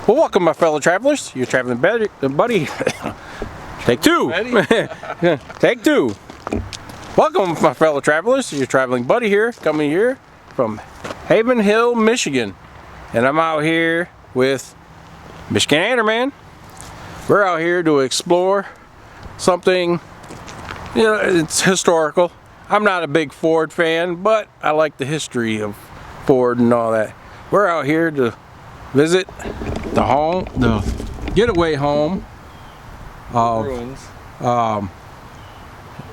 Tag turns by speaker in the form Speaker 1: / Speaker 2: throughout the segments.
Speaker 1: Well, welcome, my fellow travelers. You're traveling buddy. Take two. Take two. Welcome, my fellow travelers. Your traveling buddy here, coming here from Haven Hill, Michigan. And I'm out here with Michigander, man. We're out here to explore something, it's historical. I'm not a big Ford fan, but I like the history of Ford and all that. We're out here to visit the getaway home of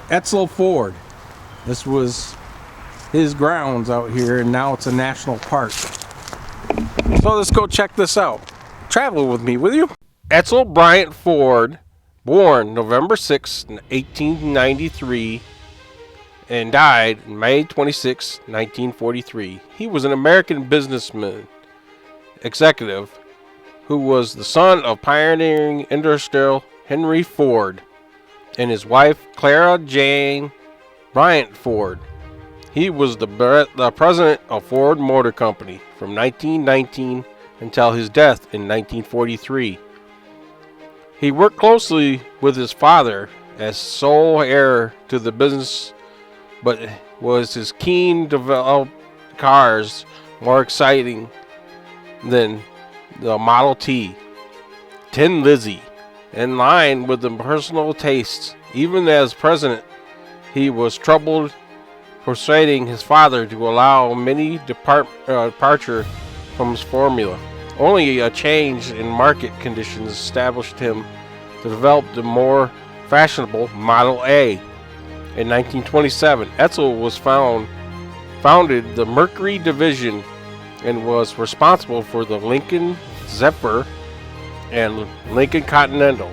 Speaker 1: Edsel Ford. This was his grounds out here, and now it's a national park. So let's go check this out. Travel with me, will you? Edsel Bryant Ford, born November 6, 1893, and died May 26, 1943. He was an American businessman, executive, who was the son of pioneering industrial Henry Ford and his wife Clara Jane Bryant Ford. He was the president of Ford Motor Company from 1919 until his death in 1943. He worked closely with his father as sole heir to the business, but was his keen develop cars more exciting than the Model T, Tin Lizzie, in line with the personal tastes. Even as president, he was troubled persuading his father to allow many departure from his formula. Only a change in market conditions established him to develop the more fashionable Model A. In 1927, Edsel was founded the Mercury division and was responsible for the Lincoln Zephyr and Lincoln Continental.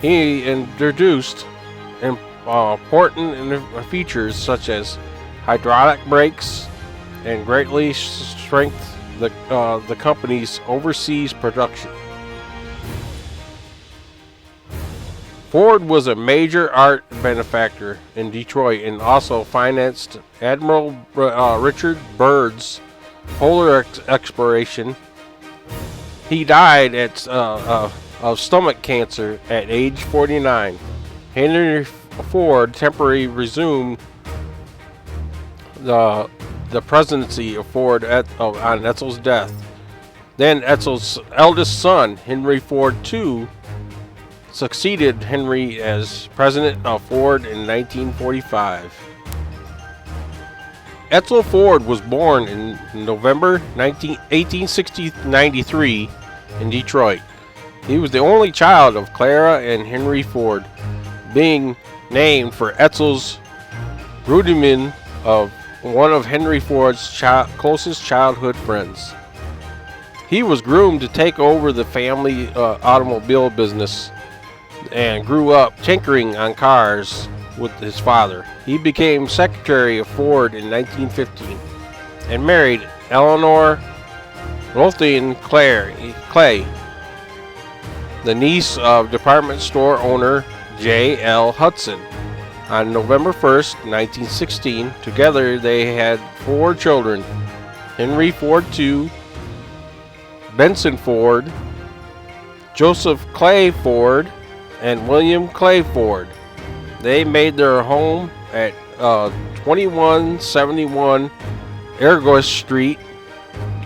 Speaker 1: He introduced important features such as hydraulic brakes and greatly strengthened the company's overseas production. Ford was a major art manufacturer in Detroit and also financed Admiral Richard Byrd's polar exploration. He died of stomach cancer at age 49. Henry Ford temporarily resumed the presidency of Ford on Edsel's death. Then Edsel's eldest son, Henry Ford II, succeeded Henry as president of Ford in 1945. Edsel Ford was born in November 1893 in Detroit. He was the only child of Clara and Henry Ford, being named for Edsel's rudiment of one of Henry Ford's closest childhood friends. He was groomed to take over the family automobile business and grew up tinkering on cars with his father. He became secretary of Ford in 1915 and married Eleanor Lothian Clay, the niece of department store owner J.L. Hudson. On November 1st, 1916, together they had 4 children: Henry Ford II, Benson Ford, Joseph Clay Ford, and William Clay Ford. They made their home at 2171 Argos Street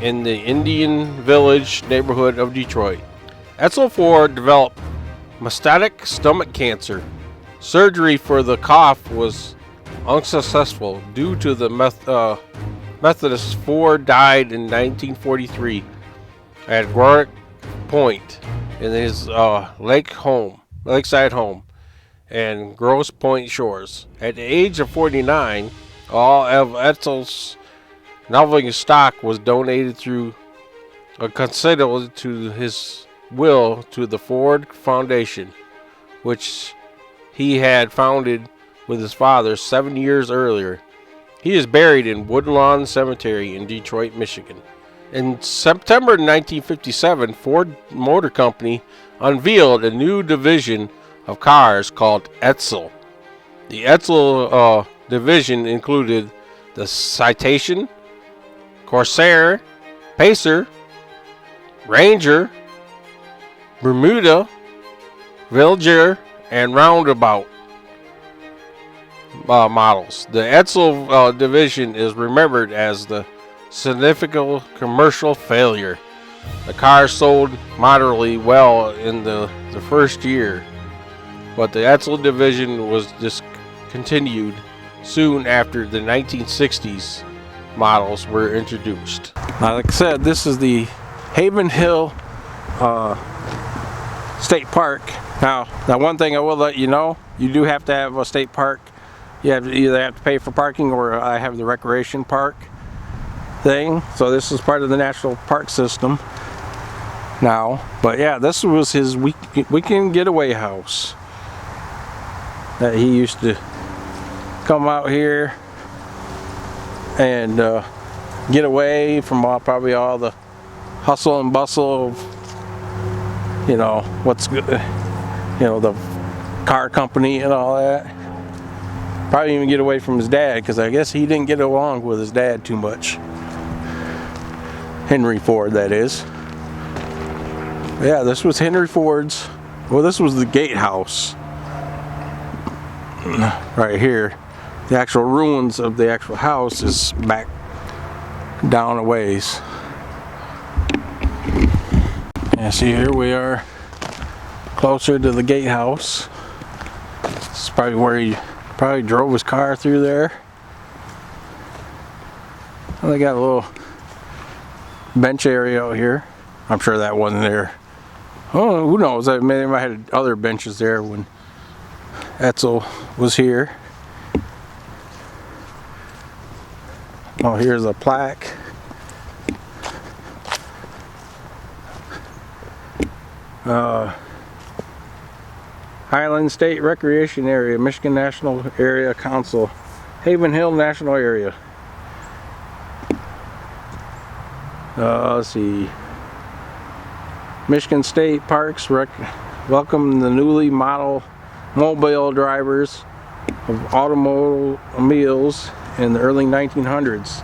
Speaker 1: in the Indian Village neighborhood of Detroit. Edsel Ford developed metastatic stomach cancer. Surgery for the cough was unsuccessful due to the Methodist. Ford died in 1943 at Warwick Point in his lakeside home and Grosse Pointe Shores. At the age of 49, all of Edsel's noveling stock was donated through a consignment to his will to the Ford Foundation, which he had founded with his father 7 years earlier. He is buried in Woodlawn Cemetery in Detroit, Michigan. In September 1957, Ford Motor Company unveiled a new division of cars called Edsel. The Edsel division included the Citation, Corsair, Pacer, Ranger, Bermuda, Villager, and Roundabout models. The Edsel division is remembered as the significant commercial failure. The car sold moderately well in the first year, but the Edsel division was discontinued soon after the 1960s models were introduced. Like I said, this is the Haven Hill State Park. Now, one thing I will let you know, you do have to have a state park. You either have to pay for parking, or I have the recreation park thing. So this is part of the national park system now. But yeah, this was his weekend getaway house that he used to come out here and get away from probably all the hustle and bustle of, you know, what's good, you know, the car company and all that. Probably even get away from his dad, because I guess he didn't get along with his dad too much. Henry Ford, that is. Yeah, this was Henry Ford's. Well, this was the gatehouse right here. The actual ruins of the actual house is back down a ways. Yeah, see, here we are, closer to the gatehouse. This is probably where he probably drove his car through there. Well, they got a little bench area out here. I'm sure that wasn't there. Oh, who knows? They might have had other benches there when Edsel was here. Oh, here's a plaque. Highland State Recreation Area, Michigan National Area Council, Haven Hill National Area. Let's see. Michigan State Parks welcome the newly mobile drivers of automobiles in the early 1900s.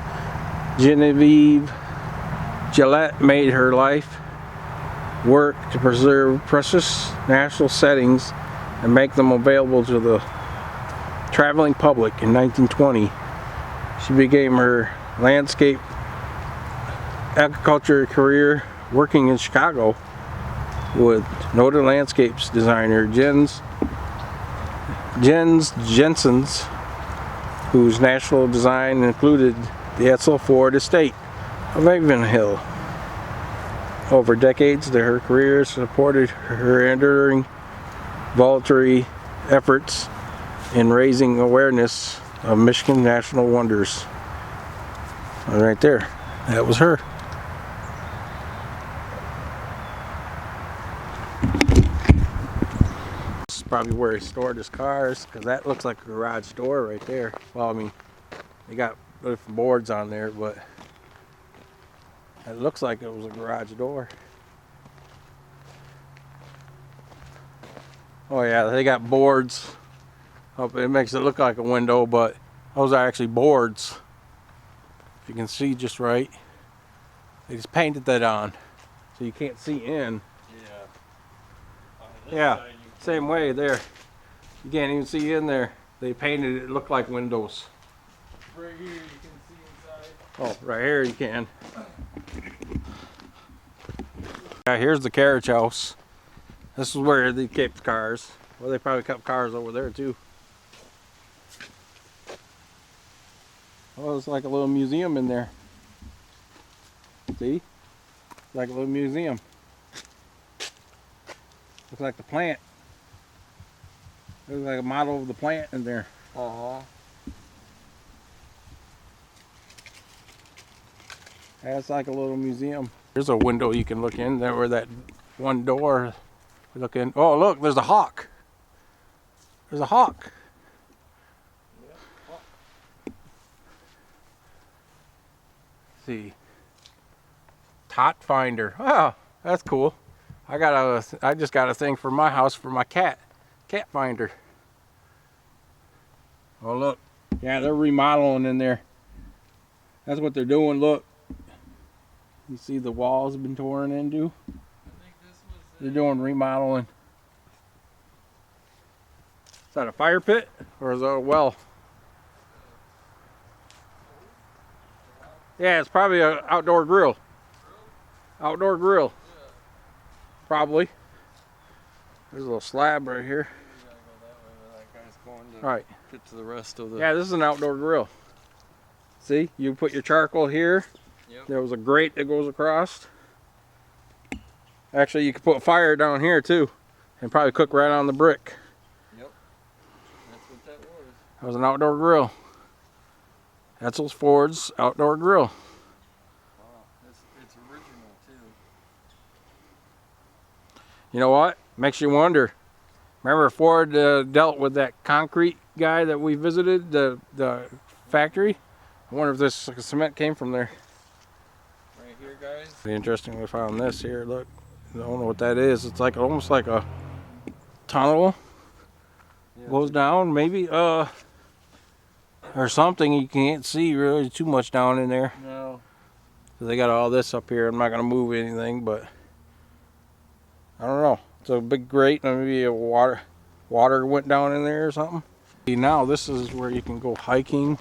Speaker 1: Genevieve Gillette made her life work to preserve precious natural settings and make them available to the traveling public. In 1920, she began her landscape agriculture career working in Chicago with noted landscapes designer Jens Jensen's, whose national design included the Edsel Ford estate of Havenhill. Over decades, her career supported her enduring voluntary efforts in raising awareness of Michigan national wonders. Right there, that was her. This is probably where he stored his cars, because that looks like a garage door right there. Well, I mean, they got different boards on there, but it looks like it was a garage door. Oh yeah, they got boards. Hope it makes it look like a window, but those are actually boards. If you can see just right. They just painted that on, so you can't see in. Yeah, same way there. You can't even see in there. They painted it, look like windows.
Speaker 2: Right here you can see inside.
Speaker 1: Oh, right here you can. Yeah, here's the carriage house. This is where they kept cars. Well, they probably kept cars over there too. Oh, it's like a little museum in there. See? Like a little museum. Looks like the plant. Looks like a model of the plant in there.
Speaker 2: Uh-huh.
Speaker 1: That's like a little museum. There's a window you can look in there where that one door. Look in. Oh, look, there's a hawk. There's a hawk. Let's see. Tot finder. Oh, that's cool. I just got a thing for my house for my cat finder. Oh, look. Yeah, they're remodeling in there. That's what they're doing. Look. You see the walls have been torn into.
Speaker 2: I think this was
Speaker 1: They're doing remodeling. Is that a fire pit or is that a well? Yeah, it's probably an outdoor grill. Outdoor grill. Probably. There's a little slab right here.
Speaker 2: We gotta go that way where that guy's going to
Speaker 1: Right.
Speaker 2: get to the rest of the...
Speaker 1: Yeah, this is an outdoor grill. See, you put your charcoal here.
Speaker 2: Yep.
Speaker 1: There was a grate that goes across. Actually, you could put fire down here too and probably cook right on the brick.
Speaker 2: Yep. That's what that was.
Speaker 1: That was an outdoor grill. Edsel Ford's outdoor grill.
Speaker 2: Wow. It's original too.
Speaker 1: You know what? Makes you wonder. Remember Ford dealt with that concrete guy that we visited, the factory? I wonder if this cement came from there.
Speaker 2: Right here, guys.
Speaker 1: Be interesting we found this here. Look, I don't know what that is. It's like almost like a tunnel.
Speaker 2: Yeah.
Speaker 1: Goes down, maybe, or something. You can't see really too much down in there.
Speaker 2: No.
Speaker 1: So they got all this up here. I'm not gonna move anything, but I don't know. It's a big grate, and maybe a water went down in there or something. See, now this is where you can go hiking,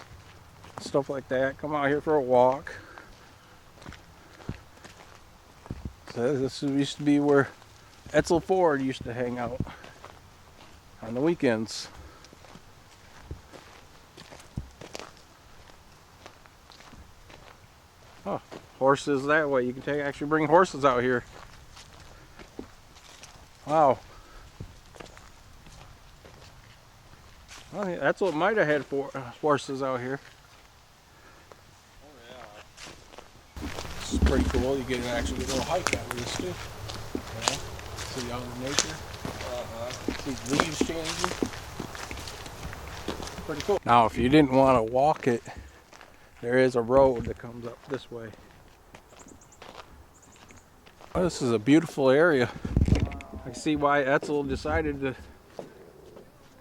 Speaker 1: stuff like that. Come out here for a walk. So this used to be where Edsel Ford used to hang out on the weekends. Oh, horses that way. You can actually bring horses out here. Wow. Well, Edsel might have had horses out here.
Speaker 2: Oh yeah.
Speaker 1: This is pretty cool. You get to actually go hike out with this too. Yeah. See all the nature. See leaves changing. Pretty cool. Now, if you didn't want to walk it, there is a road that comes up this way. Oh, this is a beautiful area. I can see why Edsel decided to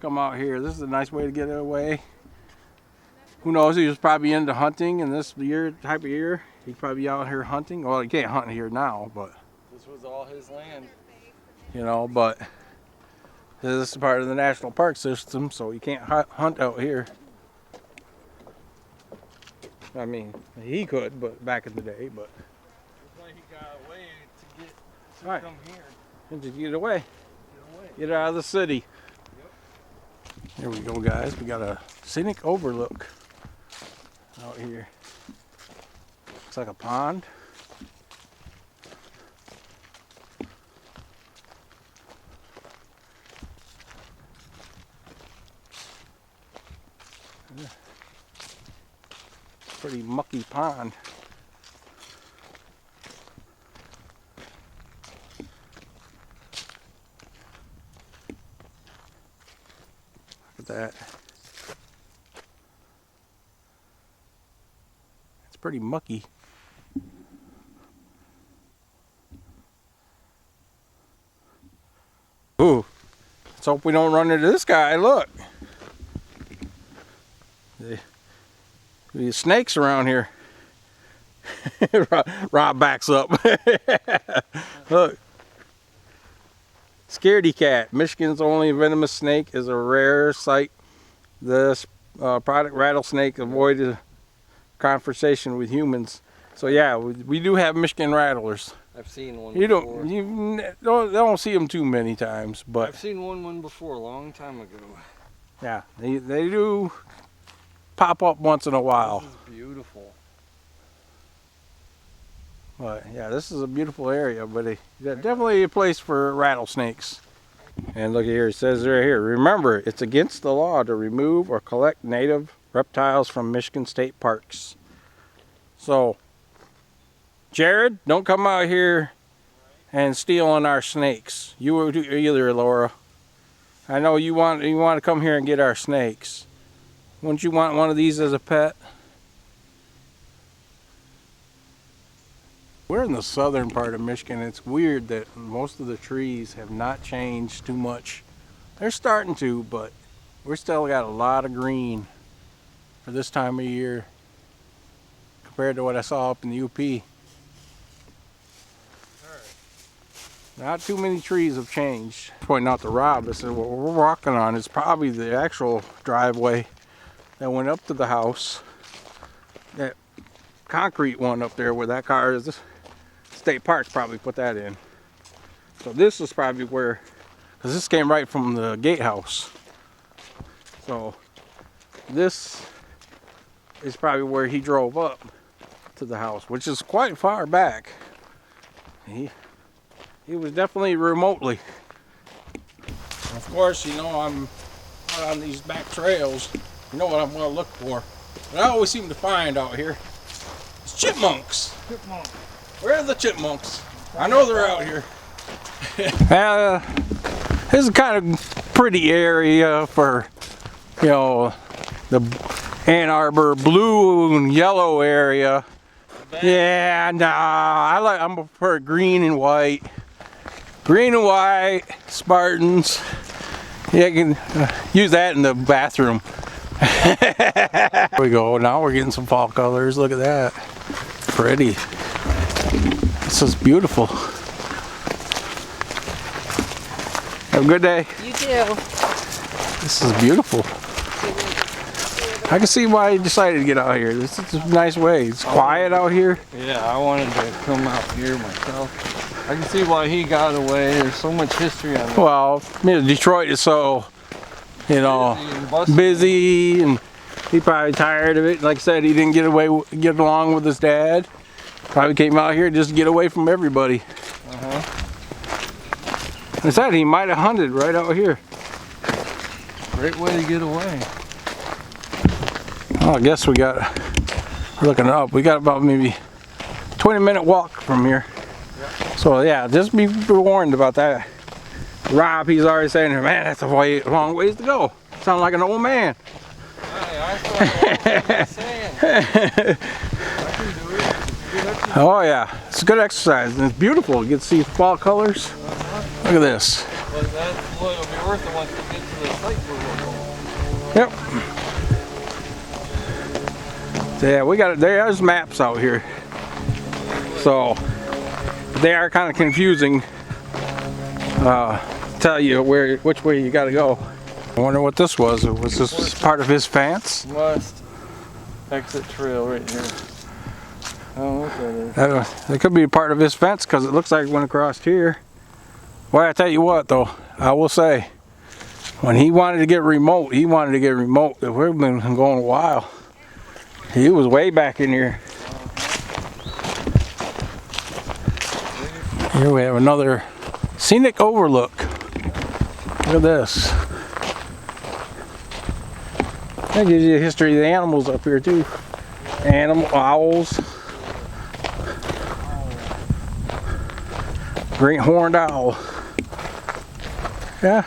Speaker 1: come out here. This is a nice way to get away. Who knows, he was probably into hunting in this type of year. He'd probably be out here hunting. Well, he can't hunt here now, but
Speaker 2: This was all his land.
Speaker 1: you know, but this is part of the national park system, so you can't hunt out here. I mean, he could, but back in the day, but
Speaker 2: Looks like he got away to
Speaker 1: Right.
Speaker 2: come here.
Speaker 1: just get away.
Speaker 2: Get away.
Speaker 1: Get out of the city.
Speaker 2: Yep.
Speaker 1: Here we go, guys. We got a scenic overlook out here. Looks like a pond. Pretty mucky pond. Look at that. It's pretty mucky. Ooh, let's hope we don't run into this guy. Look. There's snakes around here. Rob backs up. Look. Scaredy cat. Michigan's only venomous snake is a rare sight. This product rattlesnake avoided conversation with humans. So yeah, we do have Michigan rattlers.
Speaker 2: I've seen one
Speaker 1: You
Speaker 2: before.
Speaker 1: don't see them too many times, but
Speaker 2: I've seen one before a long time ago.
Speaker 1: yeah, they do pop up once in a while.
Speaker 2: This is beautiful.
Speaker 1: But yeah, this is a beautiful area, but definitely a place for rattlesnakes. And look here, it says right here, remember, it's against the law to remove or collect native reptiles from Michigan state parks. So, Jared, don't come out here and stealing our snakes. You either, Laura. I know you want to come here and get our snakes. Wouldn't you want one of these as a pet? We're in the southern part of Michigan. It's weird that most of the trees have not changed too much. They're starting to, but we're still got a lot of green for this time of year compared to what I saw up in the UP. Not too many trees have changed. Pointing out to Rob, this is what we're walking on. It's probably the actual driveway that went up to the house. That concrete one up there where that car is. State Park probably put that in. So this is probably where, because this came right from the gatehouse. So this is probably where he drove up to the house, which is quite far back. He was definitely remotely. Of course, you know, I'm out on these back trails. You know what I'm going to look for. What I always seem to find out here is chipmunks.
Speaker 2: Chipmunks.
Speaker 1: Where are the chipmunks? I know they're out here. This is kind of pretty area for, you know, the Ann Arbor blue and yellow area. Yeah, nah, I'm prefer green and white. Green and white, Spartans. Yeah, you can use that in the bathroom. There we go. Now we're getting some fall colors. Look at that. Pretty. This is beautiful. Have a good day.
Speaker 3: You too.
Speaker 1: This is beautiful. I can see why he decided to get out here. This is a nice way. It's quiet out here.
Speaker 2: Yeah, I wanted to come out here myself. I can see why he got away. There's so much history on it.
Speaker 1: Well, you know, Detroit is so, you know, busy, and he probably tired of it. Like I said, he didn't get along with his dad. Probably came out here just to get away from everybody. I said he might have hunted right out here.
Speaker 2: Great way to get away.
Speaker 1: Well, I guess we're looking it up. We got about maybe 20-minute walk from here. So yeah, just be warned about that. Rob, he's already saying, man, that's a long ways to go. Sound like an old man.
Speaker 2: I saying. I can do it.
Speaker 1: Oh yeah, it's a good exercise and it's beautiful. You get to see fall colors. Look at this.
Speaker 2: But that's what it'll be worth it once we get to the site where we're going.
Speaker 1: Yep. So yeah, we got it. There's maps out here. So they are kind of confusing. Tell you which way you got to go. I wonder what this was. Was this part of his fence?
Speaker 2: Must exit trail right here. Oh, what that is.
Speaker 1: It could be part of his fence because it looks like it went across here. Well, I tell you what though, I will say, when he wanted to get remote, he wanted to get remote. We've been going a while. He was way back in here. Here we have another scenic overlook. Look at this. That gives you a history of the animals up here too. Owls. Great horned owl. Yeah.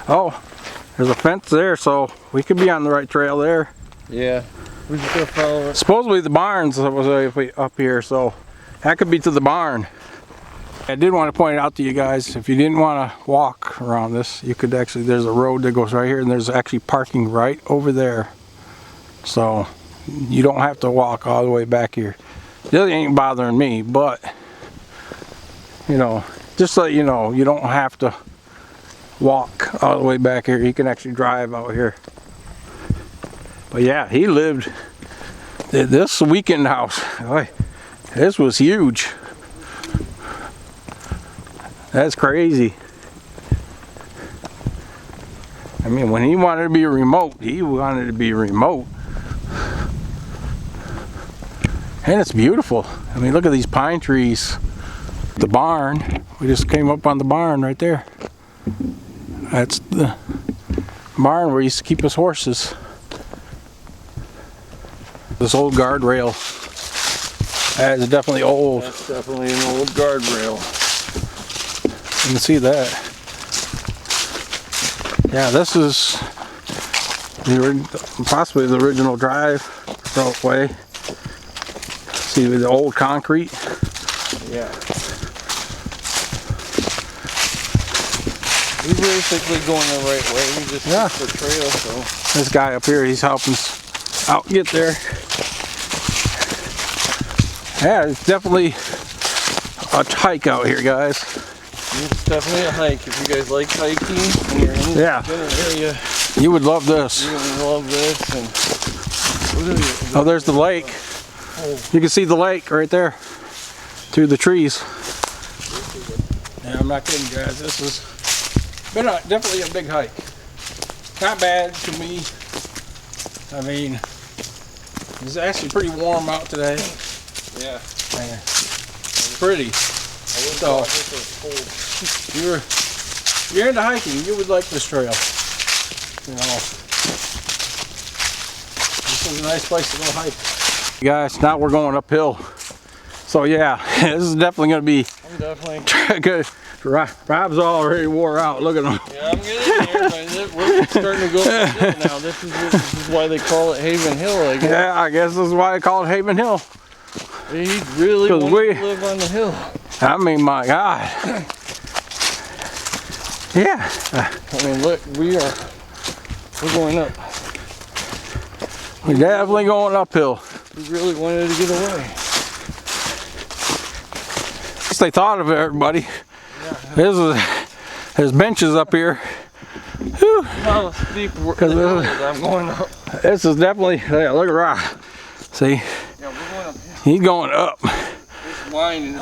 Speaker 1: Oh, there's a fence there, so we could be on the right trail there.
Speaker 2: Yeah. We're just gonna follow it.
Speaker 1: Supposedly the barns was up here, so that could be to the barn. I did want to point out to you guys, if you didn't want to walk around this, you could actually, there's a road that goes right here, and there's actually parking right over there. So you don't have to walk all the way back here. It ain't bothering me, but you know, just so you know, you don't have to walk all the way back here. You can actually drive out here. But yeah, he lived this weekend house. Boy, this was huge. That's crazy. I mean, when he wanted to be remote, he wanted to be remote. And it's beautiful. I mean, look at these pine trees. The barn. We just came up on the barn right there. That's the barn where he used to keep his horses. This old guardrail. That is definitely old.
Speaker 2: That's definitely an old guardrail.
Speaker 1: You can see that. Yeah, this is possibly the original driveway. See the old concrete.
Speaker 2: Yeah. We're basically going the right way. We just took the trail, so.
Speaker 1: This guy up here, he's helping us out get there. Yeah, it's definitely a hike out here, guys.
Speaker 2: It's definitely a hike. If you guys like hiking and you're in the area,
Speaker 1: you would love this.
Speaker 2: you're gonna love this. And
Speaker 1: oh, there's the lake. You can see the lake right there through the trees. Yeah, I'm not kidding, guys. This has been definitely a big hike. Not bad to me. I mean, it's actually pretty warm out today.
Speaker 2: yeah,
Speaker 1: Man, pretty. So, you're into hiking, you would like this trail. You know, this is a nice place to go hike. Guys, now we're going uphill. So yeah, this is definitely going to be
Speaker 2: I'm definitely
Speaker 1: good. Rob's already wore out. Look at him.
Speaker 2: Yeah, I'm getting here, but we're starting to go up the hill now. This is why they call it Haven Hill, I guess.
Speaker 1: Yeah, I guess this is why they call it Haven Hill.
Speaker 2: He really wanted to live on the hill.
Speaker 1: I mean, my God. Yeah.
Speaker 2: I mean, look, we're going up.
Speaker 1: We're definitely going uphill.
Speaker 2: We really wanted to get away.
Speaker 1: At least they thought of it, everybody. Yeah. There's benches up here. Whew.
Speaker 2: How steep I'm going up.
Speaker 1: This is definitely, yeah, look at Rob. See?
Speaker 2: Yeah, we're going up here.
Speaker 1: He's going up.
Speaker 2: It's winding.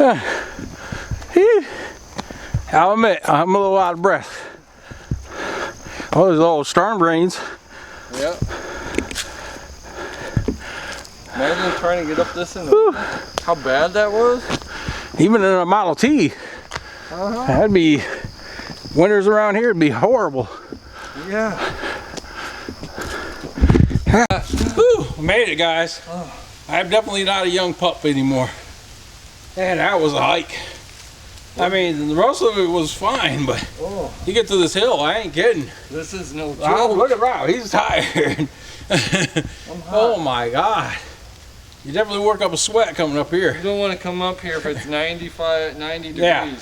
Speaker 1: I'll admit, I'm a little out of breath. Oh, there's all storm drains.
Speaker 2: Yep. Imagine trying to get up this in how bad that was.
Speaker 1: Even in a Model T. That'd be, winters around here would be horrible.
Speaker 2: Yeah.
Speaker 1: Whew, made it, guys. I'm definitely not a young pup anymore. Man, that was a hike. I mean, the rest of it was fine, but you get to this hill, I ain't kidding.
Speaker 2: This is no joke.
Speaker 1: Oh, look at Rob, he's tired. Oh my God. You definitely work up a sweat coming up here.
Speaker 2: You don't want to come up here if it's 90 degrees.
Speaker 1: Yeah.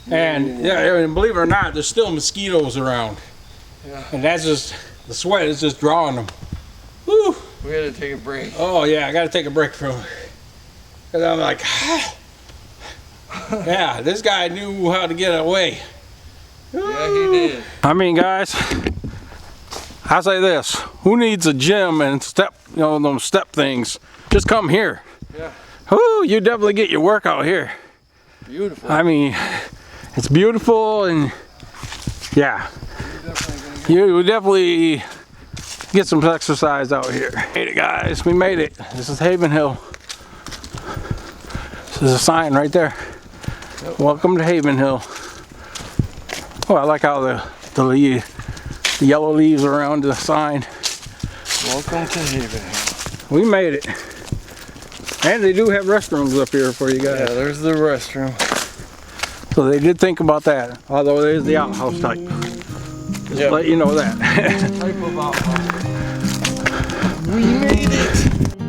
Speaker 1: And yeah, and believe it or not, there's still mosquitoes around.
Speaker 2: Yeah.
Speaker 1: And that's just, the sweat is just drawing them. Woo.
Speaker 2: We had to take a break.
Speaker 1: Oh yeah, I got to take a break from it. Because I'm like, yeah, this guy knew how to get away.
Speaker 2: Yeah, he did.
Speaker 1: I mean, guys, I say this, who needs a gym and step, you know, those step things? Just come here.
Speaker 2: Yeah.
Speaker 1: Whoo, you definitely get your workout here.
Speaker 2: Beautiful.
Speaker 1: I mean, it's beautiful and yeah, you definitely get some exercise out here. Made it, guys, we made it. This is Haven Hill. This is a sign right there. Yep. Welcome to Haven Hill. Oh, I like how the yellow leaves around the sign.
Speaker 2: Welcome to Haven Hill.
Speaker 1: We made it. And they do have restrooms up here for you guys.
Speaker 2: Yeah, there's the restroom.
Speaker 1: So they did think about that, although it is the outhouse type. Just let you know that.
Speaker 2: Type of outhouse. We made it!